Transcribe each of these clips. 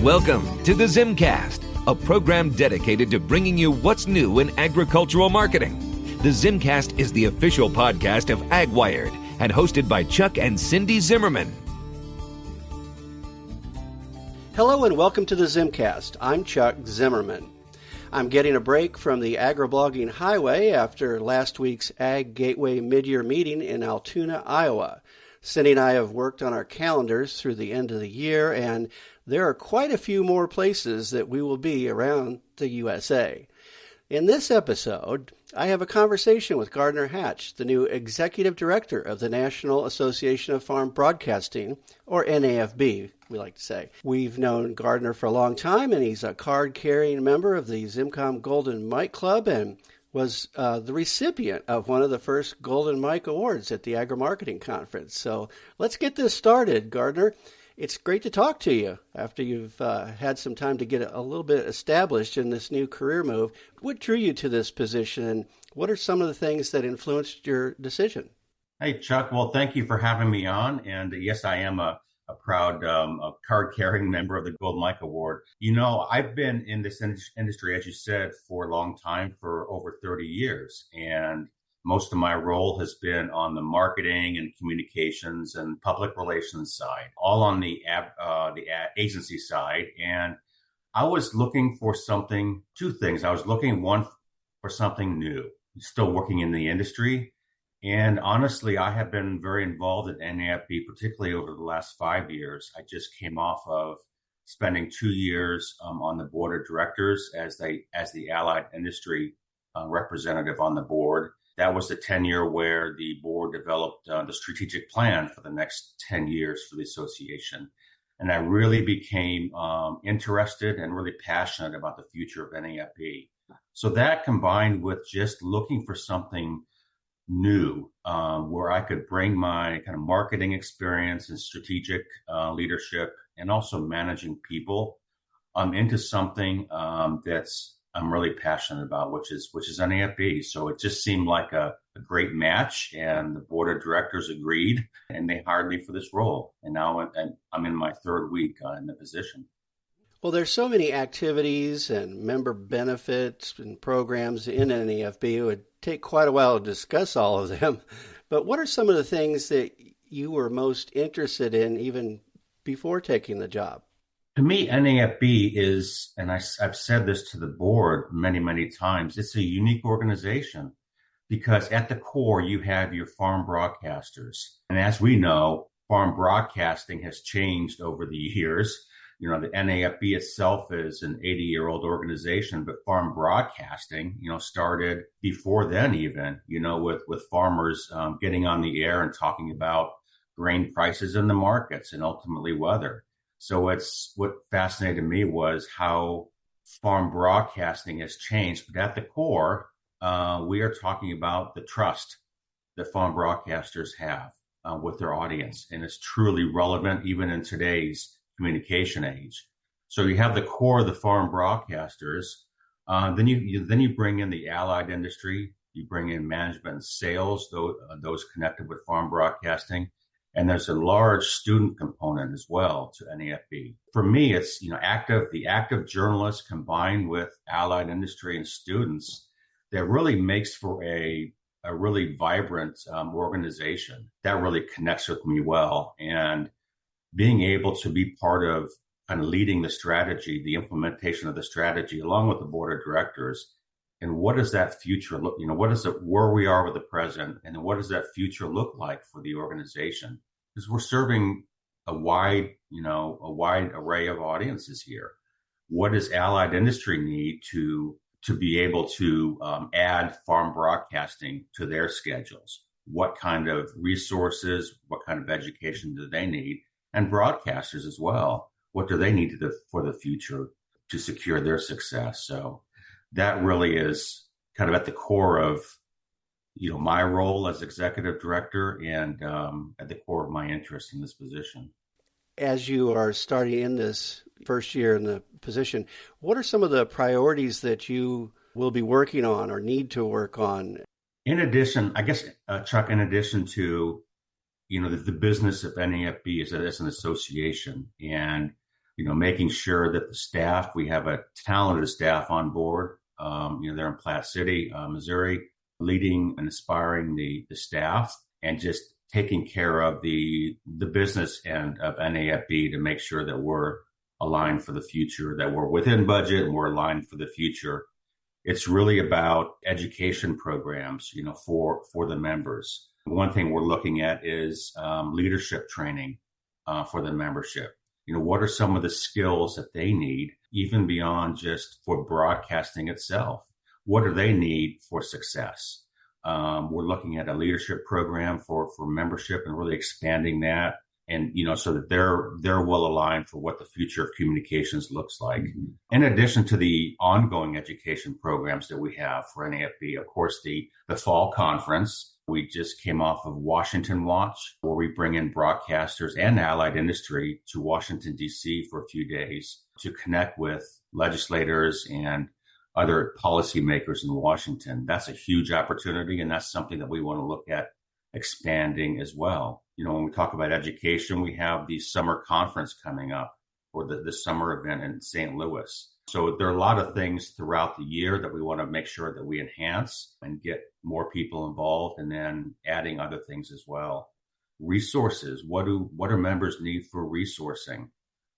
Welcome to the ZimmCast, a program dedicated to bringing you what's new in agricultural marketing. The ZimmCast is the official podcast of AgWired and hosted by Chuck and Cindy Zimmerman. Hello and welcome to the ZimmCast. I'm Chuck Zimmerman. I'm getting a break from the agri-blogging highway after last week's AgGateway Mid-Year Meeting in Altoona, Iowa. Cindy and I have worked on our calendars through the end of the year, and there are quite a few more places that we will be around the USA. In this episode, I have a conversation with Gardner Hatch, the new Executive Director of the National Association of Farm Broadcasting, or NAFB, we like to say. We've known Gardner for a long time, and he's a card-carrying member of the ZimmComm Golden Mic Club and was the recipient of one of the first Golden Mic Awards at the Agri-Marketing Conference. So let's get this started, Gardner. It's great to talk to you after you've had some time to get a little bit established in this new career move. What drew you to this position, and what are some of the things that influenced your decision? Hey, Chuck. Well, thank you for having me on. And yes, I am a proud card-carrying member of the Golden Mic Award. You know, I've been in this industry, as you said, for a long time, for over 30 years. And most of my role has been on the marketing and communications and public relations side, all on the agency side. And I was looking for two things. I was looking, one, for something new, still working in the industry. And honestly, I have been very involved at NAFB, particularly over the last 5 years. I just came off of spending 2 years on the board of directors as the allied industry representative on the board. That was the tenure where the board developed the strategic plan for the next 10 years for the association. And I really became interested and really passionate about the future of NAFB. So that, combined with just looking for something new, where I could bring my kind of marketing experience and strategic leadership and also managing people into something that's I'm really passionate about, which is NAFB. So it just seemed like a great match, and the board of directors agreed, and they hired me for this role. And now I'm in my third week in the position. Well, there's so many activities and member benefits and programs in NAFB. It would take quite a while to discuss all of them. But what are some of the things that you were most interested in even before taking the job? To me, NAFB is, and I've said this to the board many, many times, it's a unique organization because at the core, you have your farm broadcasters. And as we know, farm broadcasting has changed over the years. You know, the NAFB itself is an 80-year-old organization, but farm broadcasting, started before then even, with farmers getting on the air and talking about grain prices in the markets and ultimately weather. So what fascinated me was how farm broadcasting has changed. But at the core, we are talking about the trust that farm broadcasters have with their audience. And it's truly relevant even in today's communication age. So you have the core of the farm broadcasters. Then you bring in the allied industry. You bring in management and sales, those connected with farm broadcasting. And there's a large student component as well to NAFB. For me, it's the active journalists combined with allied industry and students that really makes for a really vibrant organization that really connects with me well. And being able to be part of kind of leading the strategy, the implementation of the strategy, along with the board of directors. And what does that future look? Where we are with the present, and what does that future look like for the organization? Because we're serving a wide array of audiences here. What does allied industry need to be able to add farm broadcasting to their schedules? What kind of resources, what kind of education do they need? And broadcasters as well. What do they need for the future to secure their success? So that really is kind of at the core of my role as executive director and at the core of my interest in this position. As you are starting in this first year in the position, what are some of the priorities that you will be working on or need to work on? In addition, I guess, Chuck, in addition to, the business of NAFB as an association and making sure that the staff, we have a talented staff on board. They're in Platte City, Missouri, leading and inspiring the staff and just taking care of the business end of NAFB to make sure that we're aligned for the future, that we're within budget and we're aligned for the future. It's really about education programs, for the members. One thing we're looking at is leadership training for the membership. What are some of the skills that they need, even beyond just for broadcasting itself? What do they need for success? We're looking at a leadership program for membership and really expanding that, and so that they're well aligned for what the future of communications looks like. Mm-hmm. In addition to the ongoing education programs that we have for NAFB, of course, the fall conference. We just came off of Washington Watch, where we bring in broadcasters and allied industry to Washington, D.C. for a few days to connect with legislators and other policymakers in Washington. That's a huge opportunity, and that's something that we want to look at expanding as well. When we talk about education, we have the summer conference coming up, or the summer event in St. Louis. So there are a lot of things throughout the year that we want to make sure that we enhance and get more people involved, and then adding other things as well. Resources. What do members need for resourcing?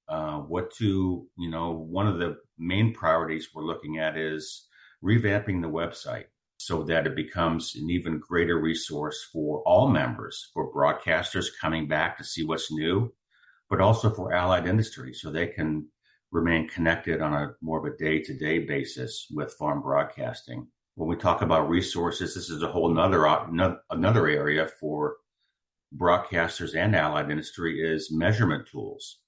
One of the main priorities we're looking at is revamping the website so that it becomes an even greater resource for all members, for broadcasters coming back to see what's new, but also for allied industry so they can remain connected on a more of a day-to-day basis with farm broadcasting. When we talk about resources, this is a whole another area for broadcasters and allied industry is measurement tools.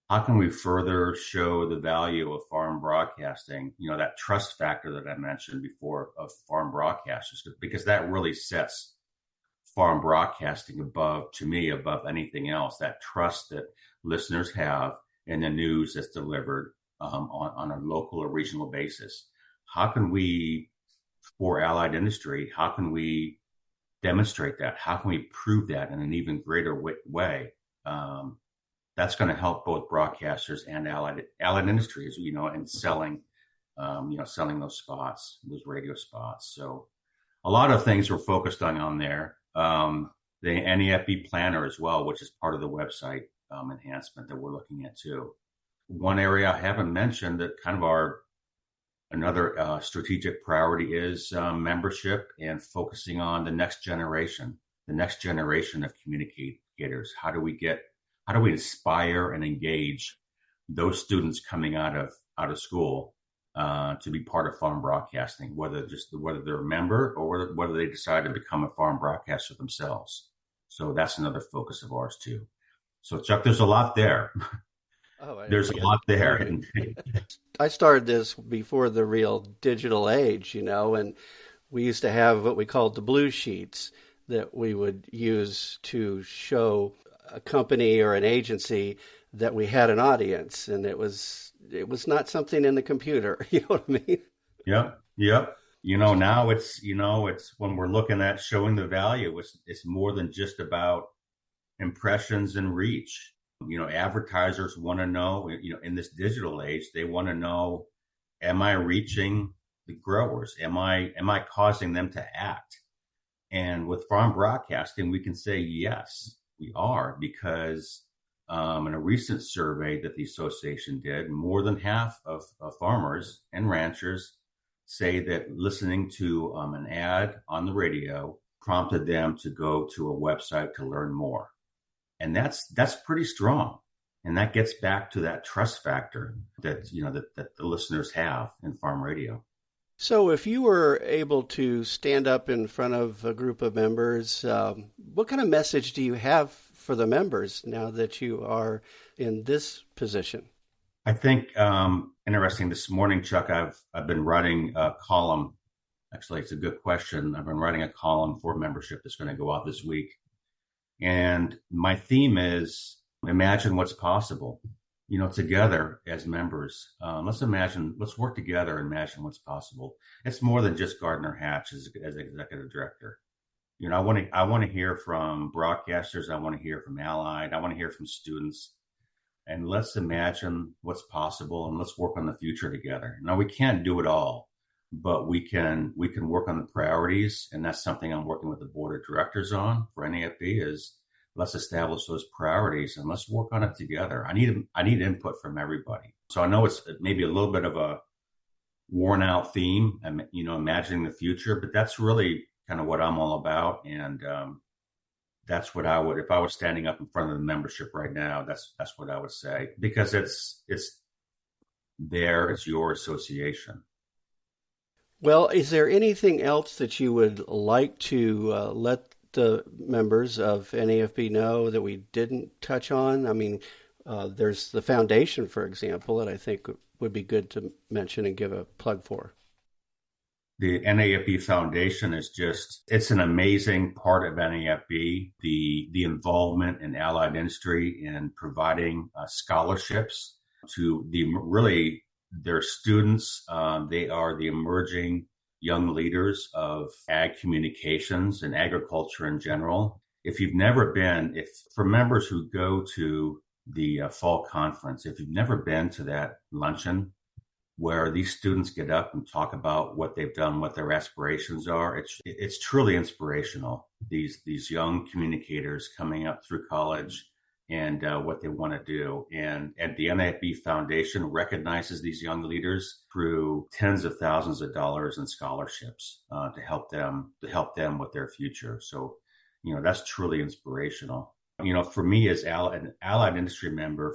How can we further show the value of farm broadcasting, that trust factor that I mentioned before of farm broadcasters, because that really sets farm broadcasting above anything else, that trust that listeners have in the news that's delivered on a local or regional basis. How can we, for allied industry, how can we demonstrate that? How can we prove that in an even greater way? That's going to help both broadcasters and allied industries, in selling, selling those spots, those radio spots. So a lot of things we're focused on there. The NAFB planner as well, which is part of the website enhancement that we're looking at too. One area I haven't mentioned that kind of another strategic priority is membership and focusing on the next generation of communicators. How do we inspire and engage those students coming out of school to be part of farm broadcasting, whether they're a member or whether they decide to become a farm broadcaster themselves. So that's another focus of ours too. So Chuck, there's a lot there. There's a lot there. I started this before the real digital age, and we used to have what we called the blue sheets that we would use to show a company or an agency that we had an audience, and it was not something in the computer. You know what I mean? Yep. Now it's when we're looking at showing the value, it's more than just about impressions and reach. Advertisers want to know, in this digital age, they want to know, am I reaching the growers? Am I causing them to act? And with farm broadcasting, we can say, yes, we are, because in a recent survey that the association did, more than half of farmers and ranchers say that listening to an ad on the radio prompted them to go to a website to learn more. And that's pretty strong. And that gets back to that trust factor that the listeners have in farm radio. So if you were able to stand up in front of a group of members, what kind of message do you have for the members now that you are in this position? I think interesting. This morning, Chuck, I've been writing a column. Actually, it's a good question. I've been writing a column for membership that's going to go out this week. And my theme is imagine what's possible, together as members. Let's work together and imagine what's possible. It's more than just Gardner Hatch as executive director. I want to hear from broadcasters. I want to hear from allied. I want to hear from students. and let's imagine what's possible and let's work on the future together. Now, we can't do it all, but we can work on the priorities, and that's something I'm working with the board of directors on for NAFB is let's establish those priorities and let's work on it together. I need input from everybody. So I know it's maybe a little bit of a worn out theme, imagining the future, but that's really kind of what I'm all about. And that's what I would, if I was standing up in front of the membership right now, that's what I would say, because it's your association. Well, is there anything else that you would like to let the members of NAFB know that we didn't touch on? I mean, there's the foundation, for example, that I think would be good to mention and give a plug for. The NAFB Foundation is it's an amazing part of NAFB, the involvement in allied industry and providing scholarships to their students. They are the emerging young leaders of ag communications and agriculture in general. For members who go to the fall conference, if you've never been to that luncheon where these students get up and talk about what they've done, what their aspirations are, it's truly inspirational. These young communicators coming up through college and what they want to do. And the NAFB Foundation recognizes these young leaders through tens of thousands of dollars in scholarships to help them with their future. So, that's truly inspirational. For me as an allied industry member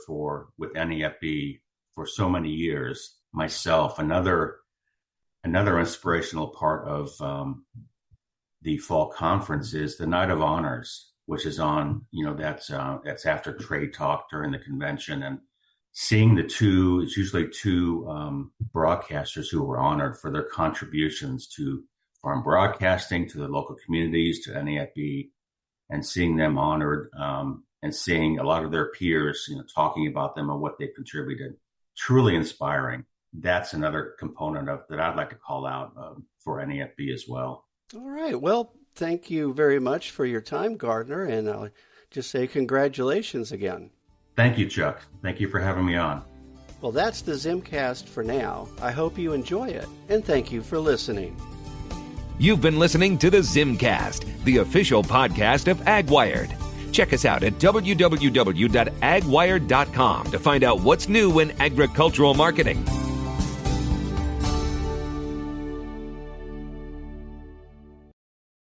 with NAFB for so many years, myself, another inspirational part of the fall conference is the Night of Honors, which is on, that's after trade talk during the convention, and seeing it's usually two broadcasters who were honored for their contributions to farm broadcasting, to the local communities, to NAFB, and seeing them honored, and seeing a lot of their peers, talking about them and what they contributed. Truly inspiring. That's another component that I'd like to call out for NAFB as well. All right. Well, thank you very much for your time, Gardner, and I'll just say congratulations again. Thank you, Chuck. Thank you for having me on. Well, that's the ZimmCast for now. I hope you enjoy it, and thank you for listening. You've been listening to the ZimmCast, the official podcast of AgWired. Check us out at www.agwired.com to find out what's new in agricultural marketing.